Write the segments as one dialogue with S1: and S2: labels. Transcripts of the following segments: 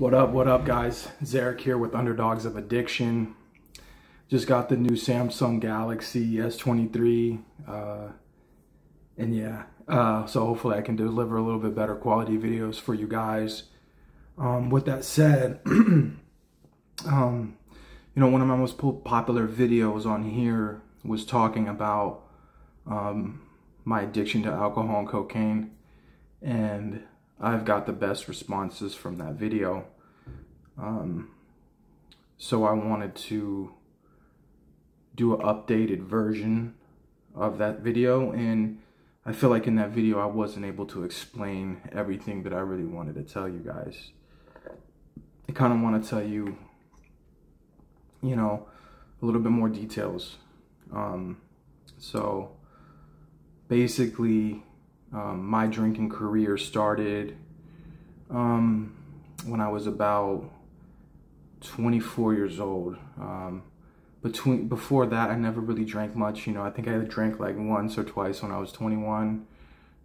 S1: What up, guys? Zarek here with Underdogs of Addiction. Just got the new Samsung Galaxy S23, and yeah, so hopefully I can deliver a little bit better quality videos for you guys. With that said, you know, one of my most popular videos on here was talking about my addiction to alcohol and cocaine, and I've got the best responses from that video. So I wanted to do an updated version of that video, and I feel like in that video I wasn't able to explain everything that I really wanted to tell you guys. I kind of want to tell you, you know, a little bit more details. So basically, my drinking career started when I was about 24 years old. Before that, I never really drank much. You know, I think I drank like once or twice when I was 21,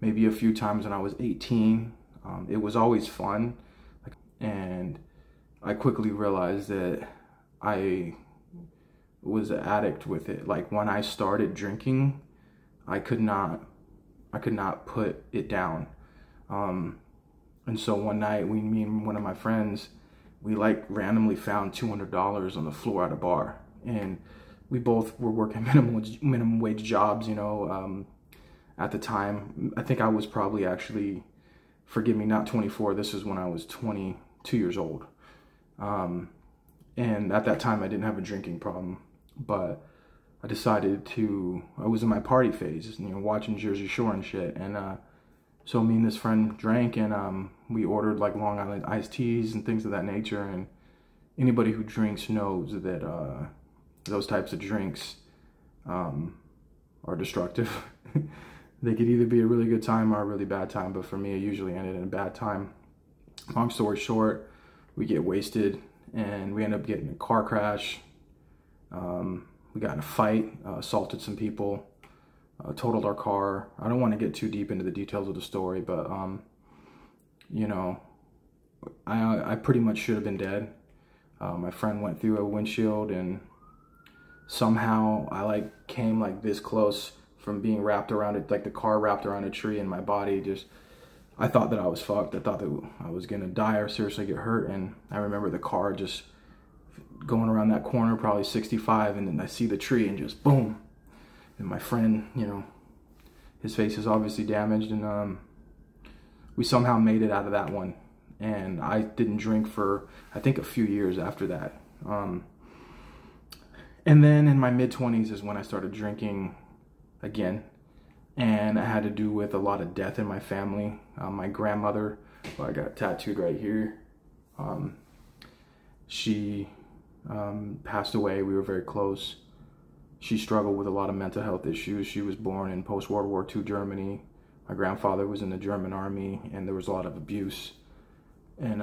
S1: maybe a few times when I was 18. It was always fun, and I quickly realized that I was an addict with it. Like, when I started drinking, I could not put it down. And so one night, me and one of my friends, we like randomly found $200 on the floor at a bar, and we both were working minimum wage jobs, you know, at the time. I think I was probably actually, forgive me, not 24. This is when I was 22 years old. And at that time I didn't have a drinking problem, but I decided I was in my party phase, you know, watching Jersey Shore and shit. And, so me and this friend drank, and we ordered like Long Island iced teas and things of that nature. And anybody who drinks knows that those types of drinks are destructive. They could either be a really good time or a really bad time, but for me it usually ended in a bad time. Long story short, we get wasted and we end up getting in a car crash. We got in a fight, assaulted some people. Totaled our car. I don't want to get too deep into the details of the story, but you know, I pretty much should have been dead. My friend went through a windshield, and somehow I came like this close from being wrapped around it, like the car wrapped around a tree, and my body just, I thought that I was fucked. I thought that I was gonna die or seriously get hurt. And I remember the car just going around that corner, probably 65, and then I see the tree and just boom. And my friend, you know, his face is obviously damaged, and we somehow made it out of that one. And I didn't drink for, I think, a few years after that. And then in my mid-20s is when I started drinking again. And it had to do with a lot of death in my family. My grandmother, who I got tattooed right here, she passed away. We were very close. She struggled with a lot of mental health issues. She was born in post-World War II Germany. My grandfather was in the German army, and there was a lot of abuse. And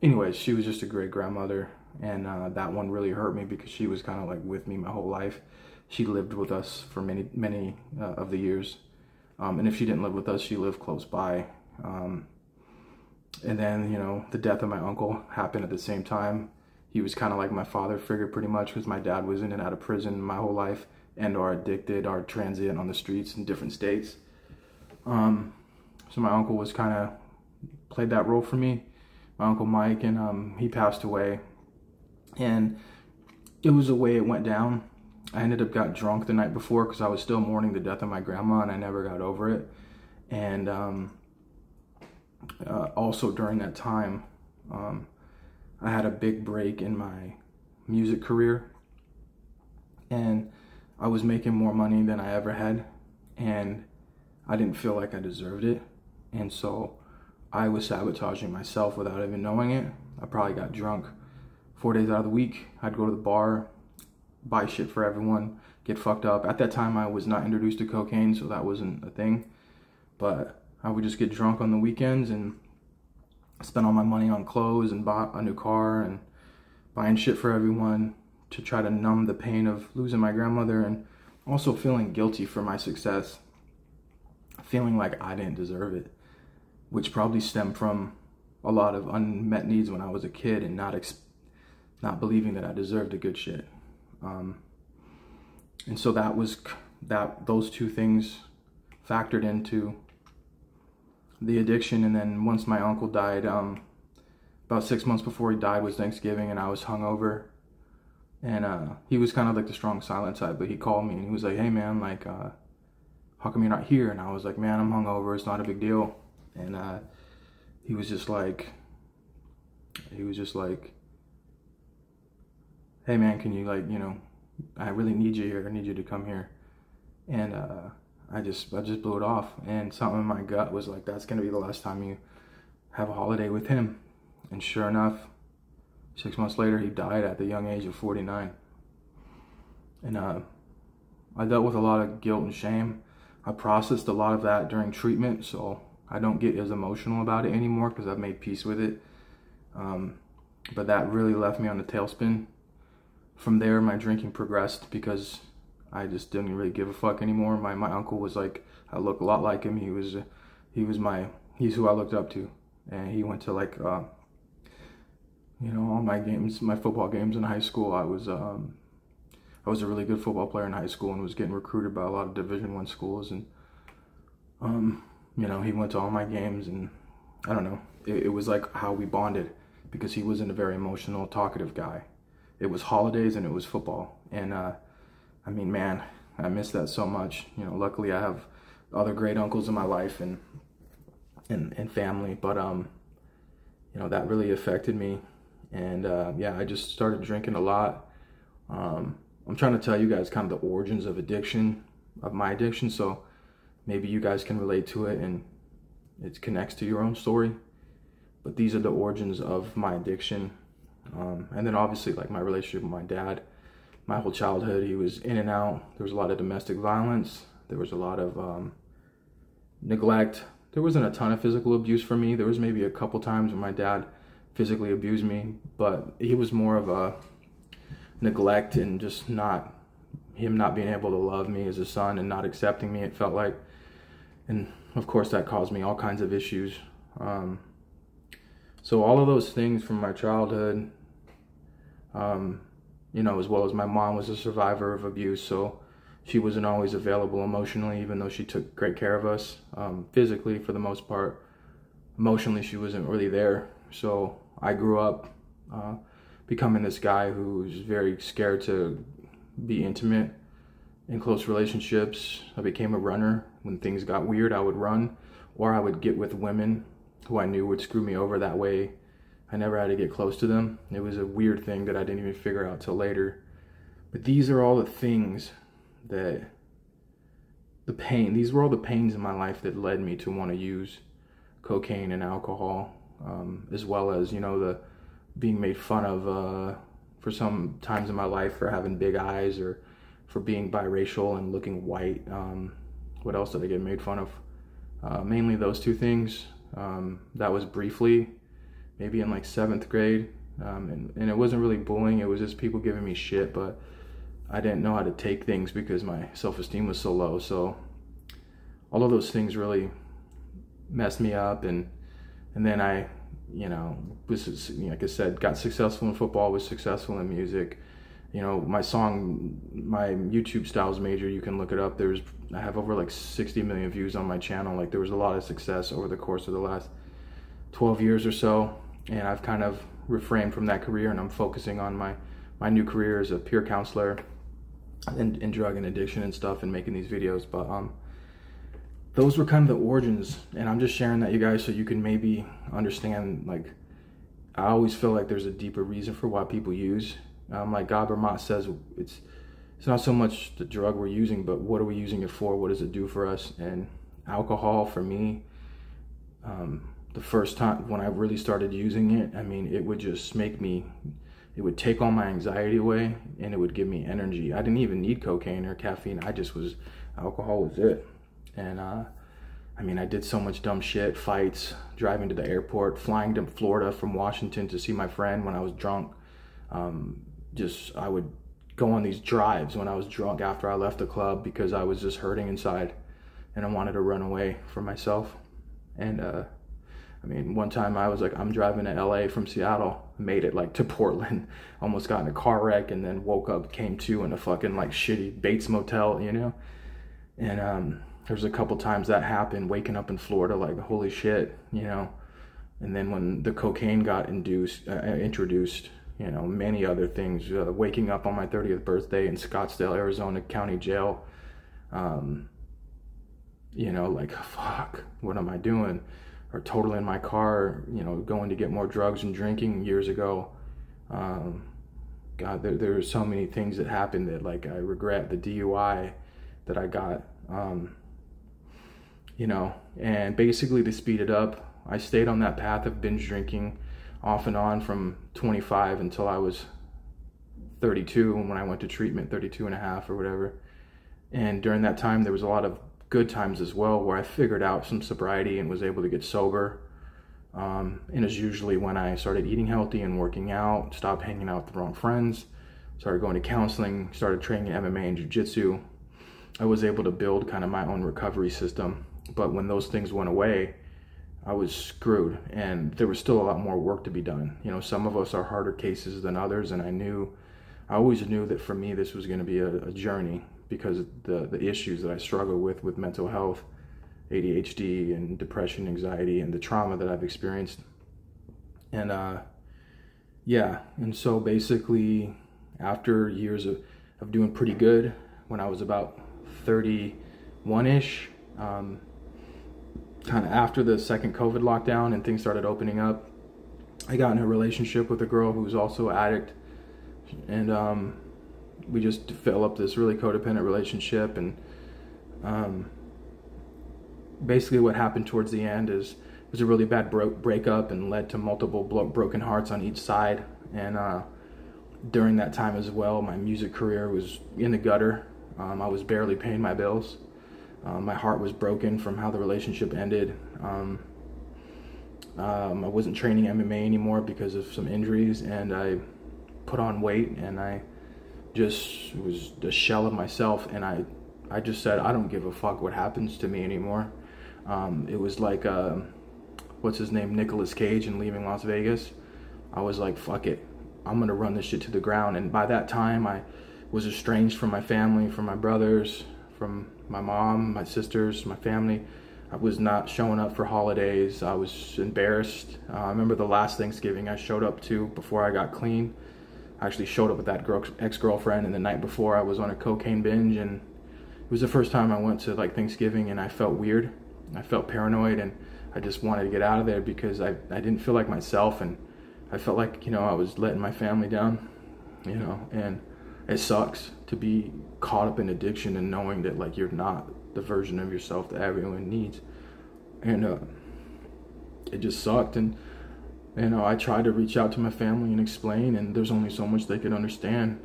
S1: anyways, she was just a great grandmother, and that one really hurt me because she was kind of like with me my whole life. She lived with us for many of the years. And if she didn't live with us, she lived close by. And then, you know, the death of my uncle happened at the same time. He was kind of like my father figure pretty much, because my dad was in and out of prison my whole life, and are addicted, or transient on the streets in different states. So my uncle was kind of played that role for me, my Uncle Mike, and he passed away. And it was the way it went down. I ended up got drunk the night before because I was still mourning the death of my grandma, and I never got over it. And also during that time, I had a big break in my music career, and I was making more money than I ever had, and I didn't feel like I deserved it. And so I was sabotaging myself without even knowing it. I probably got drunk 4 days out of the week. I'd go to the bar, buy shit for everyone, get fucked up. At that time, I was not introduced to cocaine, so that wasn't a thing. But I would just get drunk on the weekends and spend all my money on clothes, and bought a new car and buying shit for everyone to try to numb the pain of losing my grandmother, and also feeling guilty for my success, feeling like I didn't deserve it, which probably stemmed from a lot of unmet needs when I was a kid, and not believing that I deserved a good shit. And so those two things factored into the addiction. And then once my uncle died, about 6 months before he died was Thanksgiving, and I was hungover. And he was kind of like the strong silent side, but he called me and he was like, "Hey man, like, how come you're not here?" And I was like, "Man, I'm hungover, it's not a big deal." And he was just like, "Hey man, can you, like, I really need you here, I need you to come here." And I just blew it off, and something in my gut was like, that's gonna be the last time you have a holiday with him. And sure enough, 6 months later, he died at the young age of 49. And I dealt with a lot of guilt and shame. I processed a lot of that during treatment, so I don't get as emotional about it anymore because I've made peace with it. But that really left me on a tailspin. From there, my drinking progressed because I just didn't really give a fuck anymore. My uncle was like, I look a lot like him. He's who I looked up to. And he went to like, all my games, my football games in high school. I was a really good football player in high school and was getting recruited by a lot of Division I schools. And, he went to all my games, and I don't know, it was like how we bonded, because he wasn't a very emotional, talkative guy. It was holidays and it was football. And, I mean, man, I miss that so much. Luckily I have other great uncles in my life and family, but, that really affected me. And, yeah, I just started drinking a lot. I'm trying to tell you guys kind of the origins of my addiction, so maybe you guys can relate to it and it connects to your own story. But these are the origins of my addiction. And then obviously, like, my relationship with my dad, my whole childhood, he was in and out. There was a lot of domestic violence. There was a lot of neglect. There wasn't a ton of physical abuse for me. There was maybe a couple times when my dad physically abused me, but he was more of a neglect and just him not being able to love me as a son and not accepting me, it felt like. And of course that caused me all kinds of issues. So all of those things from my childhood, as well as my mom was a survivor of abuse, so she wasn't always available emotionally, even though she took great care of us, physically for the most part. Emotionally, she wasn't really there. So I grew up becoming this guy who was very scared to be intimate in close relationships. I became a runner. When things got weird, I would run, or I would get with women who I knew would screw me over. That way I never had to get close to them. It was a weird thing that I didn't even figure out till later. But these are all the things these were all the pains in my life that led me to want to use cocaine and alcohol, as well as, the being made fun of for some times in my life for having big eyes, or for being biracial and looking white. What else did I get made fun of? Mainly those two things. That was briefly, maybe in like 7th grade. And it wasn't really bullying, it was just people giving me shit, but I didn't know how to take things because my self-esteem was so low. So all of those things really messed me up. And then I, was, like I said, got successful in football, was successful in music. My YouTube Styles Major, you can look it up. I have over like 60 million views on my channel. Like, there was a lot of success over the course of the last 12 years or so. And I've kind of refrained from that career, and I'm focusing on my new career as a peer counselor in drug and addiction and stuff, and making these videos. But those were kind of the origins, and I'm just sharing that, you guys, so you can maybe understand. Like, I always feel like there's a deeper reason for why people use. Like Gabor Maté says, it's not so much the drug we're using, but what are we using it for? What does it do for us? And alcohol, for me, the first time when I really started using it, I mean, it would just it would take all my anxiety away, and it would give me energy. I didn't even need cocaine or caffeine. Alcohol was it. And I mean, I did so much dumb shit, fights, driving to the airport, flying to Florida from Washington to see my friend when I was drunk. I would go on these drives when I was drunk after I left the club, because I was just hurting inside and I wanted to run away from myself. And I I mean, one time I was like, I'm driving to LA from Seattle, made it like to Portland, almost got in a car wreck, and then woke up, came to in a fucking like shitty Bates Motel, you know? And there's a couple times that happened, waking up in Florida, like, holy shit, you know? And then when the cocaine got introduced, you know, many other things, waking up on my 30th birthday in Scottsdale, Arizona County Jail, you know, like, fuck, what am I doing? Or totaling my car, you know, going to get more drugs and drinking years ago. God, there are so many things that happened that, like, I regret. The DUI that I got, you know, and basically to speed it up, I stayed on that path of binge drinking off and on from 25 until I was 32 when I went to treatment, 32 and a half or whatever. And during that time, there was a lot of good times as well where I figured out some sobriety and was able to get sober. And it's usually when I started eating healthy and working out, stopped hanging out with the wrong friends, started going to counseling, started training MMA and jiu-jitsu. I was able to build kind of my own recovery system. But when those things went away, I was screwed, and there was still a lot more work to be done. You know, some of us are harder cases than others, and I always knew that for me this was going to be a journey, because of the issues that I struggle with mental health, ADHD and depression, anxiety, and the trauma that I've experienced. And yeah, and so basically after years of doing pretty good, when I was about 31-ish, kind of after the second COVID lockdown and things started opening up, I got in a relationship with a girl who was also an addict, and we just developed this really codependent relationship. And basically what happened towards the end is it was a really bad breakup and led to multiple broken hearts on each side. And during that time as well, my music career was in the gutter. I was barely paying my bills. My heart was broken from how the relationship ended. I wasn't training MMA anymore because of some injuries, and I put on weight, and I just was a shell of myself, and I just said, I don't give a fuck what happens to me anymore. It was like, what's his name, Nicolas Cage in Leaving Las Vegas. I was like, fuck it, I'm gonna run this shit to the ground. And by that time, I was estranged from my family, from my brothers, from my mom, my sisters, my family. I was not showing up for holidays. I was embarrassed. I remember the last Thanksgiving I showed up to before I got clean. I actually showed up with that ex-girlfriend, and the night before I was on a cocaine binge, and it was the first time I went to like Thanksgiving, and I felt weird. I felt paranoid, and I just wanted to get out of there because I didn't feel like myself, and I felt like, you know, I was letting my family down, you know. And it sucks to be caught up in addiction and knowing that, like, you're not the version of yourself that everyone needs. And it just sucked. And, you know, I tried to reach out to my family and explain, and there's only so much they could understand.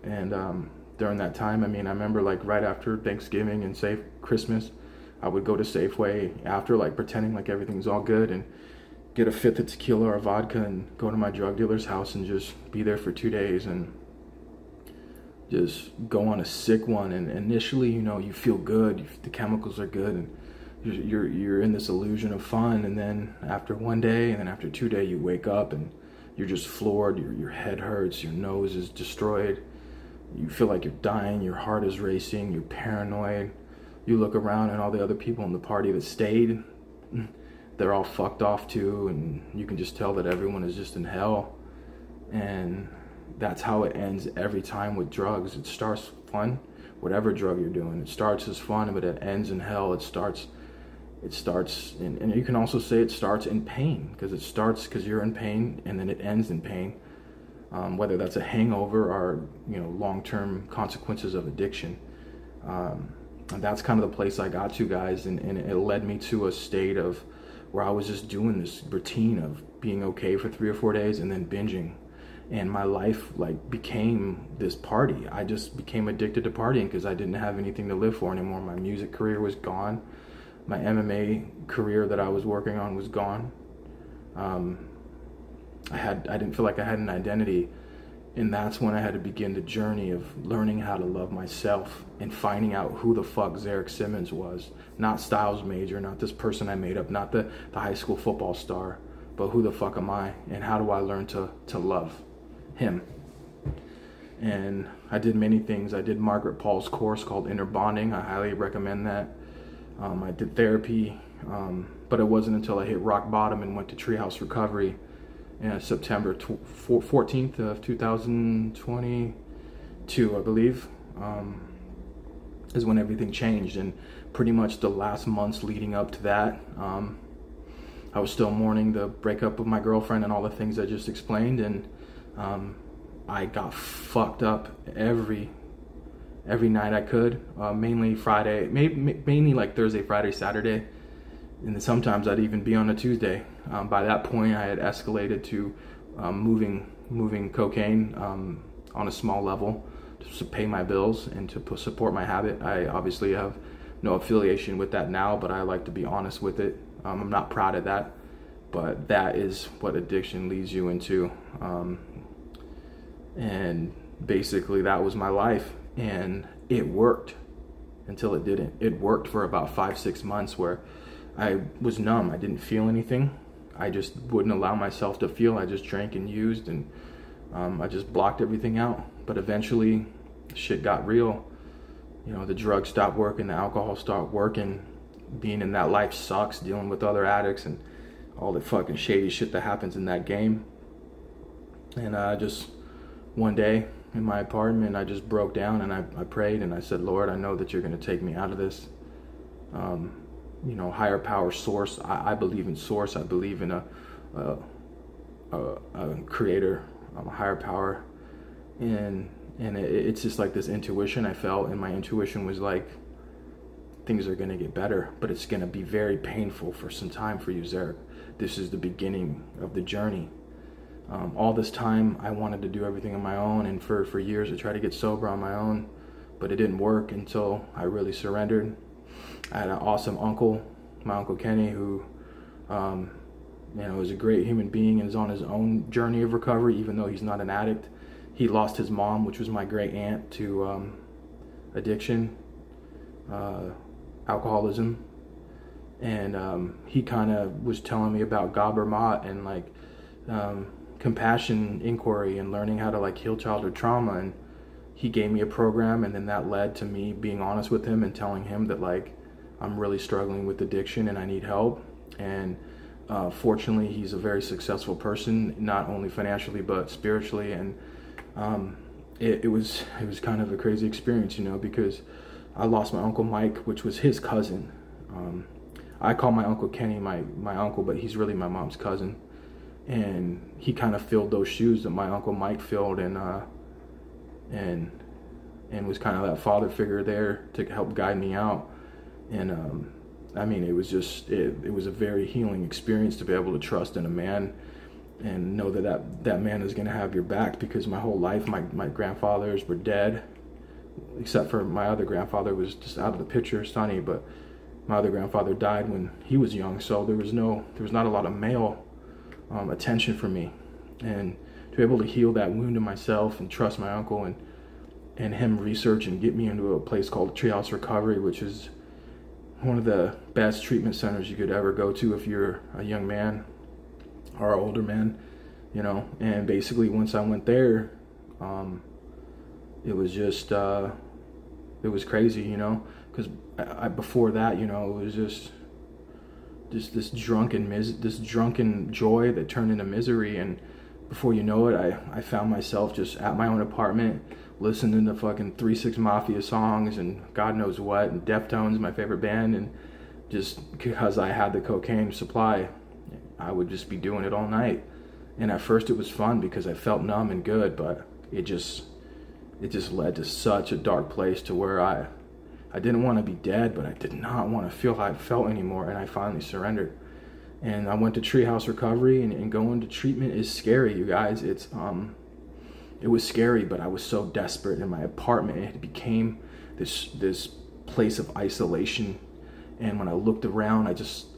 S1: And during that time, I mean, I remember, like, right after Thanksgiving and Christmas, I would go to Safeway after, like, pretending like everything's all good, and get a fifth of tequila or vodka and go to my drug dealer's house and just be there for 2 days and just go on a sick one. And initially, you know, you feel good, the chemicals are good, and you're in this illusion of fun. And then after 1 day, and then after 2 days, you wake up and you're just floored. Your head hurts, your nose is destroyed, you feel like you're dying, your heart is racing, you're paranoid. You look around, and all the other people in the party that stayed, they're all fucked off too, and you can just tell that everyone is just in hell. And that's how it ends every time with drugs. It starts fun, whatever drug you're doing. It starts as fun, but it ends in hell. It starts, and you can also say it starts in pain, because it starts because you're in pain, and then it ends in pain. Whether that's a hangover or, you know, long-term consequences of addiction. And that's kind of the place I got to, guys, and it led me to a state of where I was just doing this routine of being okay for 3 or 4 days and then binging. And my life, like, became this party. I just became addicted to partying because I didn't have anything to live for anymore. My music career was gone. My MMA career that I was working on was gone. I didn't feel like I had an identity. And that's when I had to begin the journey of learning how to love myself and finding out who the fuck Zarek Simmons was. Not Styles Major, not this person I made up, not the high school football star, but who the fuck am I? And how do I learn to love him? And I did many things. I did Margaret Paul's course called Inner Bonding. I highly recommend that. I did therapy, but it wasn't until I hit rock bottom and went to Treehouse Recovery September 14th of 2022, I believe, is when everything changed. And pretty much the last months leading up to that, I was still mourning the breakup of my girlfriend and all the things I just explained. And I got fucked up every night I could, mainly Friday, mainly like Thursday, Friday, Saturday. And then sometimes I'd even be on a Tuesday. By that point, I had escalated to moving cocaine on a small level to pay my bills and to support my habit. I obviously have no affiliation with that now, but I like to be honest with it. I'm not proud of that, but that is what addiction leads you into. And basically that was my life, and it worked until it didn't. It worked for about 5-6 months where I was numb. I didn't feel anything. I just wouldn't allow myself to feel. I just drank and used, and I just blocked everything out. But eventually shit got real. You know, the drugs stopped working, the alcohol stopped working. Being in that life sucks, dealing with other addicts and all the fucking shady shit that happens in that game. And just one day in my apartment, I just broke down and I prayed and I said, Lord, I know that you're going to take me out of this. You know, higher power, source. I believe in source. I believe in a creator, a higher power. And it's just like this intuition I felt, and my intuition was like, things are going to get better, but it's going to be very painful for some time for you, Zarek. This is the beginning of the journey. All this time I wanted to do everything on my own, and for years I tried to get sober on my own, but it didn't work until I really surrendered. I had an awesome uncle, my Uncle Kenny, who you know, is a great human being and is on his own journey of recovery, even though he's not an addict. He lost his mom, which was my great aunt, to addiction, alcoholism, and he kind of was telling me about Gabor Maté and like compassion inquiry and learning how to like heal childhood trauma. And he gave me a program, and then that led to me being honest with him and telling him that like I'm really struggling with addiction and I need help. And fortunately, he's a very successful person, not only financially but spiritually. And it was kind of a crazy experience, you know, because I lost my Uncle Mike, which was his cousin. I call my Uncle Kenny my uncle, but he's really my mom's cousin. And he kind of filled those shoes that my Uncle Mike filled, and was kind of that father figure there to help guide me out. And I mean, it was just it was a very healing experience to be able to trust in a man and know that man is going to have your back, because my whole life my grandfathers were dead, except for my other grandfather was just out of the picture, Sonny, but my other grandfather died when he was young, so there was not a lot of male attention for me. And to be able to heal that wound in myself and trust my uncle and him research and get me into a place called Treehouse Recovery, which is one of the best treatment centers you could ever go to if you're a young man or an older man, you know. And basically once I went there, it was just it was crazy, you know, because before that, you know, it was just this drunken joy that turned into misery. And before you know it, I found myself just at my own apartment listening to fucking 3 6 Mafia songs and God knows what, and Deftones, my favorite band. And just because I had the cocaine supply, I would just be doing it all night. And at first it was fun because I felt numb and good, but it just led to such a dark place to where I didn't want to be dead, but I did not want to feel how I felt anymore. And I finally surrendered. And I went to Treehouse Recovery, and going to treatment is scary, you guys. It was scary, but I was so desperate in my apartment. It became this place of isolation. And when I looked around,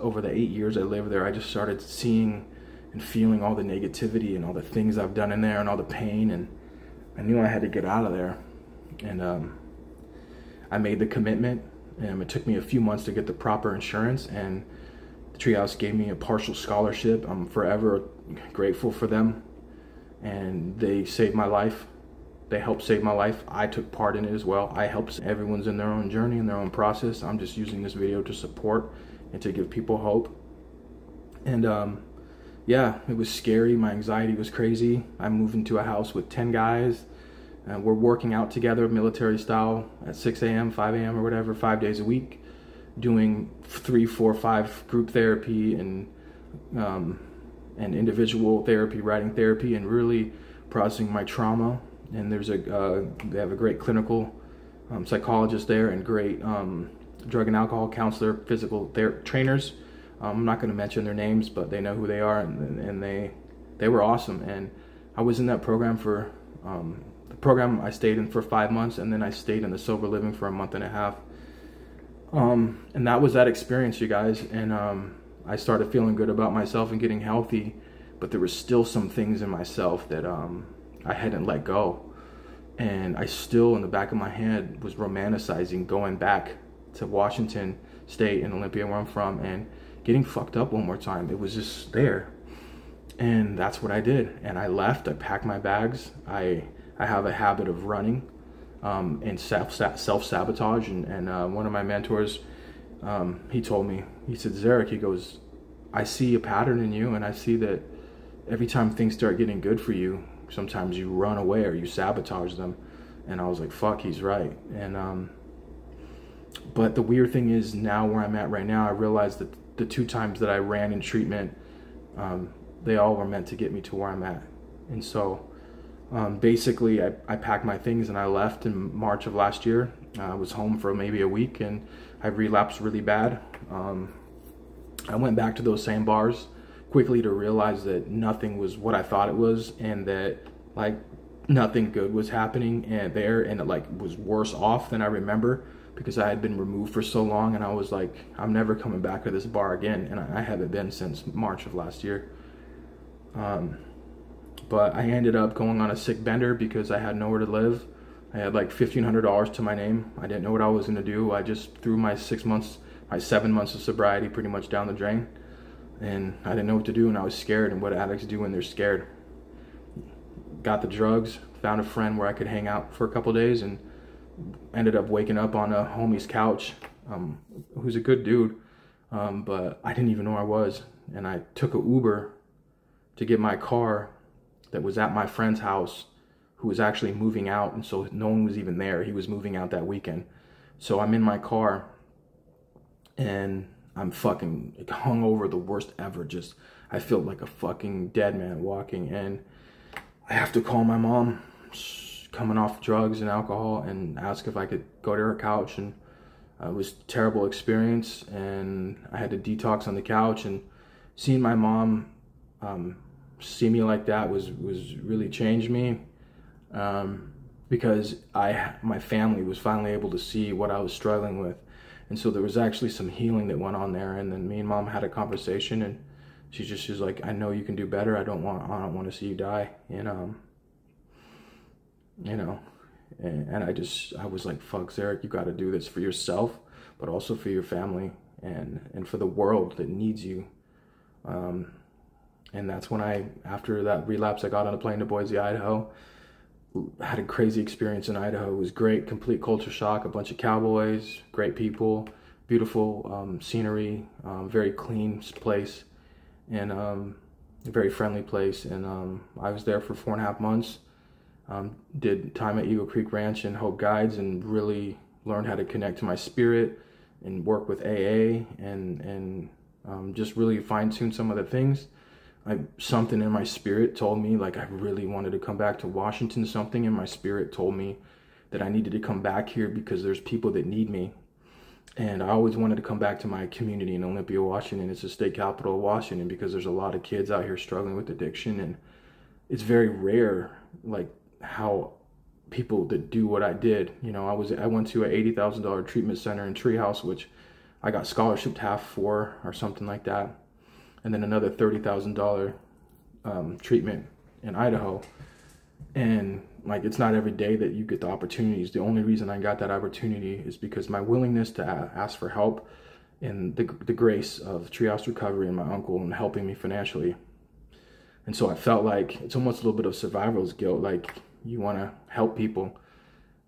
S1: over the 8 years I lived there, I just started seeing and feeling all the negativity and all the things I've done in there and all the pain. And I knew I had to get out of there. And I made the commitment. It took me a few months to get the proper insurance, and the Treehouse gave me a partial scholarship. I'm forever grateful for them, and they saved my life. They helped save my life. I took part in it as well. I helped. Everyone's in their own journey and their own process. I'm just using this video to support and to give people hope. And yeah, it was scary. My anxiety was crazy. I moved into a house with 10 guys. We're working out together, military style, at 6 a.m., 5 a.m. or whatever, 5 days a week, doing 3, 4, 5 group therapy and individual therapy, writing therapy, and really processing my trauma. And there's they have a great clinical psychologist there, and great drug and alcohol counselor, physical trainers. I'm not going to mention their names, but they know who they are, and they were awesome. And I was in that program for the program I stayed in for 5 months, and then I stayed in the sober living for a month and a half. And that was that experience, you guys. And I started feeling good about myself and getting healthy, but there was still some things in myself that I hadn't let go. And I still, in the back of my head, was romanticizing going back to Washington State in Olympia, where I'm from, and getting fucked up one more time. It was just there. And that's what I did. And I left. I packed my bags. I have a habit of running and self-sabotage. And one of my mentors, he told me, he said, Zarek, he goes, I see a pattern in you, and I see that every time things start getting good for you, sometimes you run away or you sabotage them. And I was like, fuck, he's right. And but the weird thing is, now where I'm at right now, I realized that the 2 times that I ran in treatment, they all were meant to get me to where I'm at. And so basically I packed my things and I left in March of last year. I was home for maybe a week, and I relapsed really bad. I went back to those same bars quickly to realize that nothing was what I thought it was, and that like nothing good was happening and it like was worse off than I remember, because I had been removed for so long. And I was like, I'm never coming back to this bar again. And I haven't been since March of last year. But I ended up going on a sick bender because I had nowhere to live. I had like $1,500 to my name. I didn't know what I was going to do. I just threw my 7 months of sobriety pretty much down the drain. And I didn't know what to do, and I was scared, and what addicts do when they're scared. Got the drugs, found a friend where I could hang out for a couple days, and ended up waking up on a homie's couch, who's a good dude, but I didn't even know where I was. And I took an Uber to get my car that was at my friend's house, who was actually moving out, and so no one was even there. He was moving out that weekend. So I'm in my car, and I'm fucking hungover, the worst ever. Just, I feel like a fucking dead man walking, and I have to call my mom, coming off drugs and alcohol, and ask if I could go to her couch. And it was a terrible experience, and I had to detox on the couch. And seeing my mom see me like that was really changed me, because my family was finally able to see what I was struggling with. And so there was actually some healing that went on there. And then me and mom had a conversation, and she's like, I know you can do better. I don't want to see you die. And you know, and I was like, fuck, Zarek, you got to do this for yourself, but also for your family, and for the world that needs you. And that's when after that relapse, I got on a plane to Boise, Idaho. Had a crazy experience in Idaho. It was great, complete culture shock, a bunch of cowboys, great people, beautiful scenery, very clean place, and a very friendly place. And I was there for 4.5 months. Did time at Eagle Creek Ranch and Hope Guides, and really learned how to connect to my spirit and work with AA, and just really fine-tune some of the things. Something in my spirit told me, like, I really wanted to come back to Washington. Something in my spirit told me that I needed to come back here because there's people that need me. And I always wanted to come back to my community in Olympia, Washington. It's the state capital of Washington, because there's a lot of kids out here struggling with addiction, and it's very rare, like, how people that do what I did. You know, I went to a $80,000 treatment center in Treehouse, which I got scholarship half for or something like that. And then another $30,000 treatment in Idaho. And like, it's not every day that you get the opportunities. The only reason I got that opportunity is because my willingness to ask for help and the grace of Treehouse Recovery and my uncle and helping me financially. And so I felt like it's almost a little bit of survival's guilt. Like, you want to help people,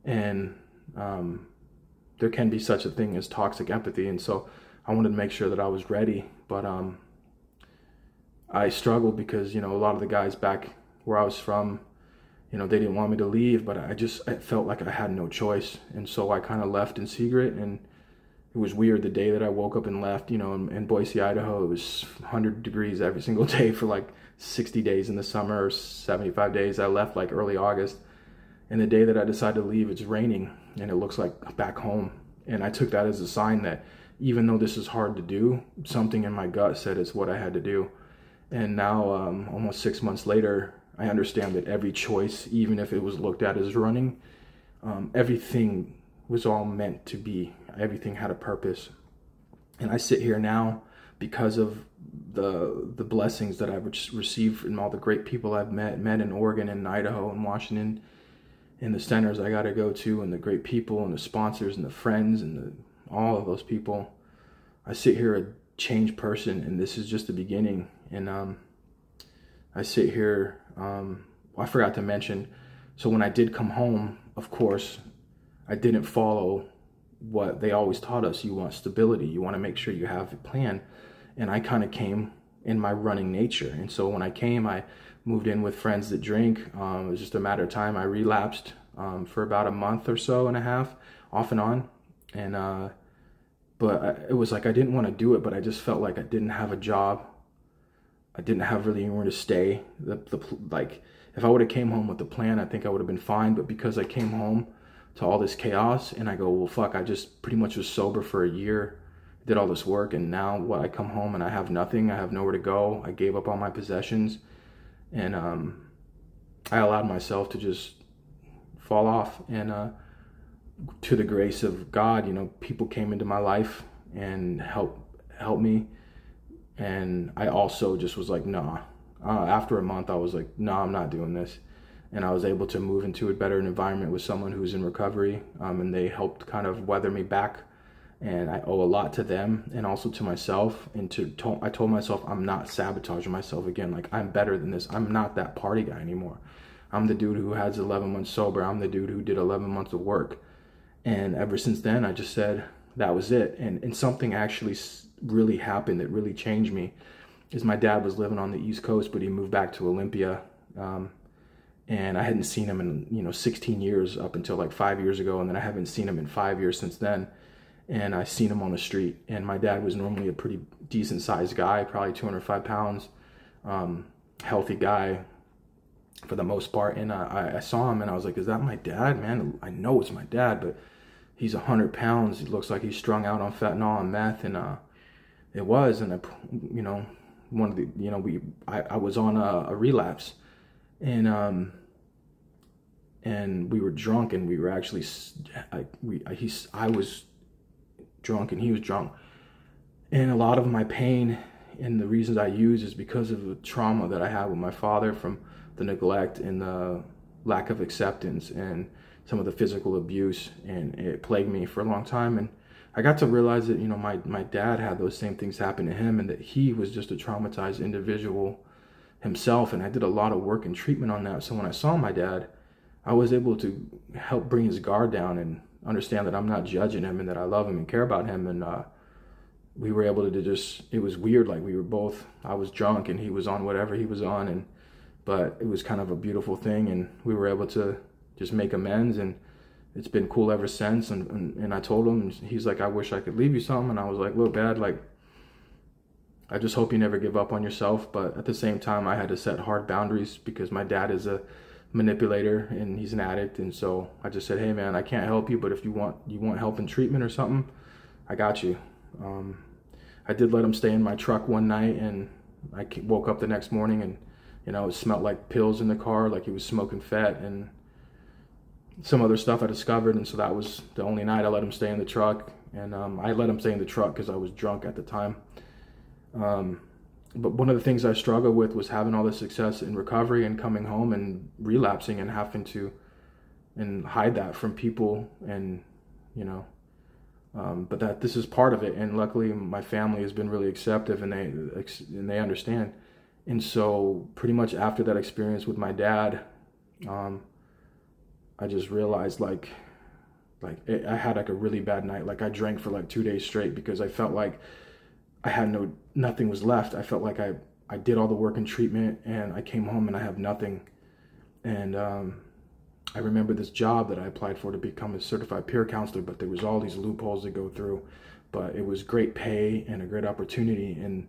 S1: and there can be such a thing as toxic empathy. And so I wanted to make sure that I was ready. But I struggled because, you know, a lot of the guys back where I was from, you know, they didn't want me to leave, but I felt like I had no choice. And so I kind of left in secret. And it was weird. The day that I woke up and left, you know, in Boise, Idaho, it was 100 degrees every single day for like 60 days in the summer, or 75 days. I left like early August. And the day that I decided to leave, it's raining and it looks like back home. And I took that as a sign that even though this is hard to do, something in my gut said it's what I had to do. And now, almost 6 months later, I understand that every choice, even if it was looked at as running, everything was all meant to be. Everything had a purpose. And I sit here now because of the blessings that I've received from all the great people I've met in Oregon and Idaho and Washington, and the centers I got to go to, and the great people and the sponsors and the friends and all of those people. I sit here a changed person, and this is just the beginning. And I sit here, I forgot to mention, so when I did come home, of course, I didn't follow what they always taught us. You want stability. You want to make sure you have a plan. And I kind of came in my running nature. And so when I came, I moved in with friends that drink. It was just a matter of time. I relapsed for about a month or so and a half, off and on. And it was like I didn't want to do it, but I just felt like I didn't have a job. I didn't have really anywhere to stay. Like, if I would have came home with the plan, I think I would have been fine. But because I came home to all this chaos, and I go, well, fuck, I just pretty much was sober for a year, did all this work, and now what? I come home and I have nothing. I have nowhere to go. I gave up all my possessions, and I allowed myself to just fall off. And to the grace of God, you know, people came into my life and helped me. And I also just was like, nah. After a month, I was like, nah, I'm not doing this. And I was able to move into a better environment with someone who's in recovery. And they helped kind of weather me back. And I owe a lot to them and also to myself. And I told myself, I'm not sabotaging myself again. Like, I'm better than this. I'm not that party guy anymore. I'm the dude who has 11 months sober. I'm the dude who did 11 months of work. And ever since then, I just said that was it. And something actually really happened that really changed me. Is my dad was living on the East Coast, but he moved back to Olympia. And I hadn't seen him in, you know, 16 years up until like 5 years ago. And then I haven't seen him in 5 years since then. And I seen him on the street. And my dad was normally a pretty decent sized guy, probably 205 pounds, healthy guy for the most part. And I saw him and I was like, is that my dad, man? I know it's my dad, but he's 100 pounds. He looks like he's strung out on fentanyl and meth. And it was, and you know, one of the, you know, I was on a relapse, and we were drunk, and we were actually, I was drunk and he was drunk, and a lot of my pain and the reasons I use is because of the trauma that I had with my father from the neglect and the lack of acceptance and some of the physical abuse, and it plagued me for a long time. And I got to realize that, you know, my dad had those same things happen to him, and that he was just a traumatized individual himself. And I did a lot of work and treatment on that. So when I saw my dad, I was able to help bring his guard down and understand that I'm not judging him and that I love him and care about him. And we were able to just, it was weird. Like, we were both, I was drunk and he was on whatever he was on. But it was kind of a beautiful thing. And we were able to just make amends, and it's been cool ever since. And I told him, and he's like, I wish I could leave you something. And I was like, look, Dad, like, I just hope you never give up on yourself. But at the same time, I had to set hard boundaries because my dad is a manipulator and he's an addict. And so I just said, hey man, I can't help you, but if you want help in treatment or something, I got you. I did let him stay in my truck one night, and I woke up the next morning and, you know, it smelled like pills in the car, like he was smoking fat and some other stuff I discovered. And so that was the only night I let him stay in the truck. And I let him stay in the truck because I was drunk at the time. but one of the things I struggled with was having all this success in recovery and coming home and relapsing and having to hide that from people, and you know, but that this is part of it. And luckily my family has been really accepting, and they understand. And so pretty much after that experience with my dad, I just realized like I had like a really bad night. Like I drank for like 2 days straight because I felt like I had nothing was left. I felt like I did all the work and treatment, and I came home and I have nothing. And I remember this job that I applied for to become a certified peer counselor, but there was all these loopholes to go through. But it was great pay and a great opportunity, and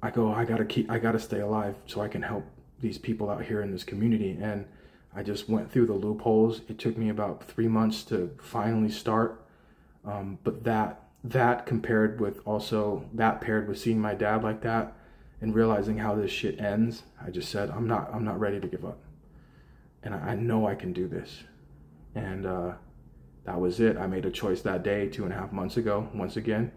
S1: I gotta stay alive so I can help these people out here in this community. And I just went through the loopholes. It took me about 3 months to finally start, but that paired with seeing my dad like that and realizing how this shit ends, I just said, I'm not ready to give up. And I know I can do this. And that was it. I made a choice that day, 2.5 months ago, once again,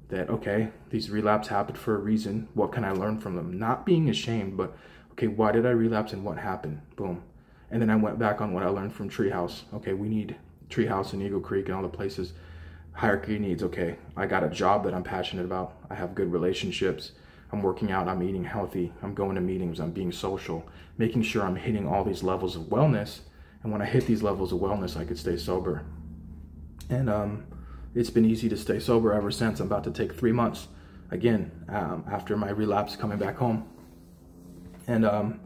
S1: that, okay, these relapses happened for a reason. What can I learn from them? Not being ashamed, but, okay, why did I relapse and what happened? Boom. And then I went back on what I learned from Treehouse. Okay, we need Treehouse and Eagle Creek and all the places. Hierarchy needs, okay, I got a job that I'm passionate about. I have good relationships. I'm working out, I'm eating healthy, I'm going to meetings, I'm being social, making sure I'm hitting all these levels of wellness. And when I hit these levels of wellness, I could stay sober. And it's been easy to stay sober ever since. I'm about to take 3 months again after my relapse coming back home. And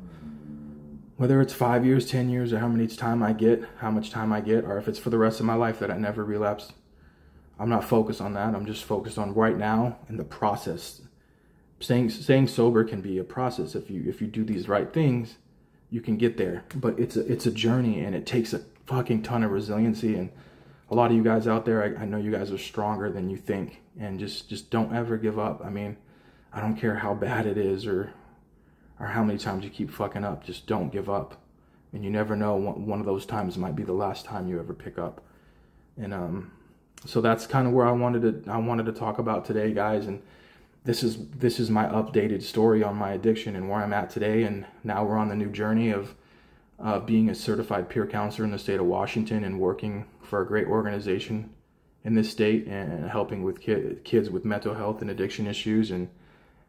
S1: whether it's 5 years, 10 years, or how much time I get, or if it's for the rest of my life that I never relapse, I'm not focused on that. I'm just focused on right now and the process. Staying sober can be a process. If you do these right things, you can get there. But it's a journey, and it takes a fucking ton of resiliency. And a lot of you guys out there, I know you guys are stronger than you think. And just don't ever give up. I mean, I don't care how bad it is or how many times you keep fucking up. Just don't give up. And you never know, one of those times might be the last time you ever pick up. And so that's kind of where I wanted to talk about today, guys. And this is my updated story on my addiction and where I'm at today. And now we're on the new journey of being a certified peer counselor in the state of Washington and working for a great organization in this state and helping with kids with mental health and addiction issues. And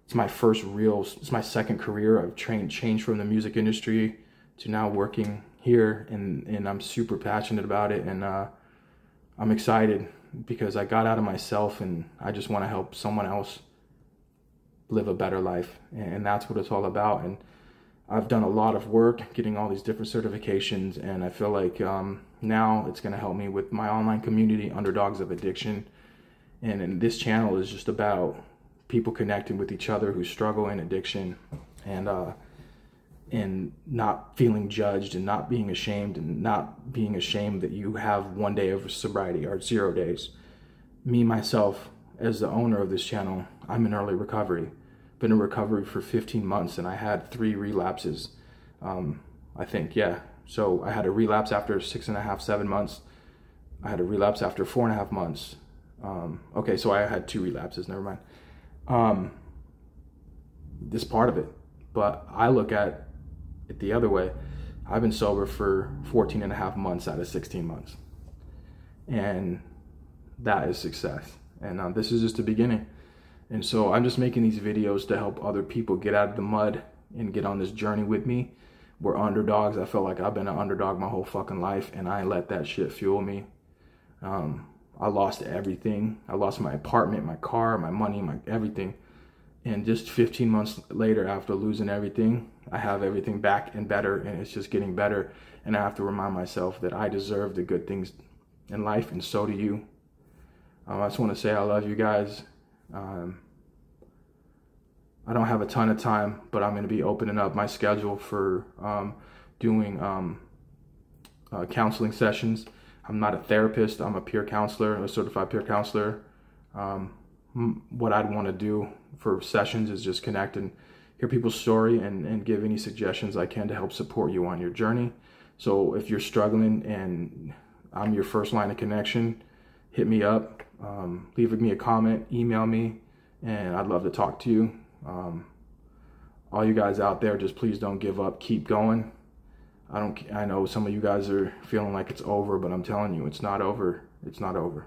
S1: it's my second career. I've changed from the music industry to now working here, and I'm super passionate about it. And I'm excited because I got out of myself, and I just want to help someone else live a better life. And that's what it's all about. And I've done a lot of work getting all these different certifications, and I feel like now it's going to help me with my online community, Underdogs of Addiction. And this channel is just about people connecting with each other who struggle in addiction, and not feeling judged, and not being ashamed, that you have 1 day of sobriety or 0 days. Me, myself, as the owner of this channel, I'm in early recovery. Been in recovery for 15 months, and I had 3 relapses, I think, yeah. So I had a relapse after 6.5, 7 months. I had a relapse after 4.5 months. Okay, so I had 2 relapses, never mind. This part of it. But I look at it the other way. I've been sober for 14.5 months out of 16 months. And that is success. And this is just the beginning. And so I'm just making these videos to help other people get out of the mud and get on this journey with me. We're underdogs. I feel like I've been an underdog my whole fucking life, and I let that shit fuel me. I lost everything. I lost my apartment, my car, my money, my everything. And just 15 months later, after losing everything, I have everything back and better, and it's just getting better. And I have to remind myself that I deserve the good things in life, and so do you. I just want to say I love you guys. I don't have a ton of time, but I'm going to be opening up my schedule for doing counseling sessions. I'm not a therapist. I'm a peer counselor, a certified peer counselor. What I'd want to do for sessions is just connect and hear people's story and give any suggestions I can to help support you on your journey. So if you're struggling and I'm your first line of connection, hit me up, leave me a comment, email me, and I'd love to talk to you. All you guys out there, just please don't give up. Keep going. I know some of you guys are feeling like it's over, but I'm telling you, it's not over. It's not over.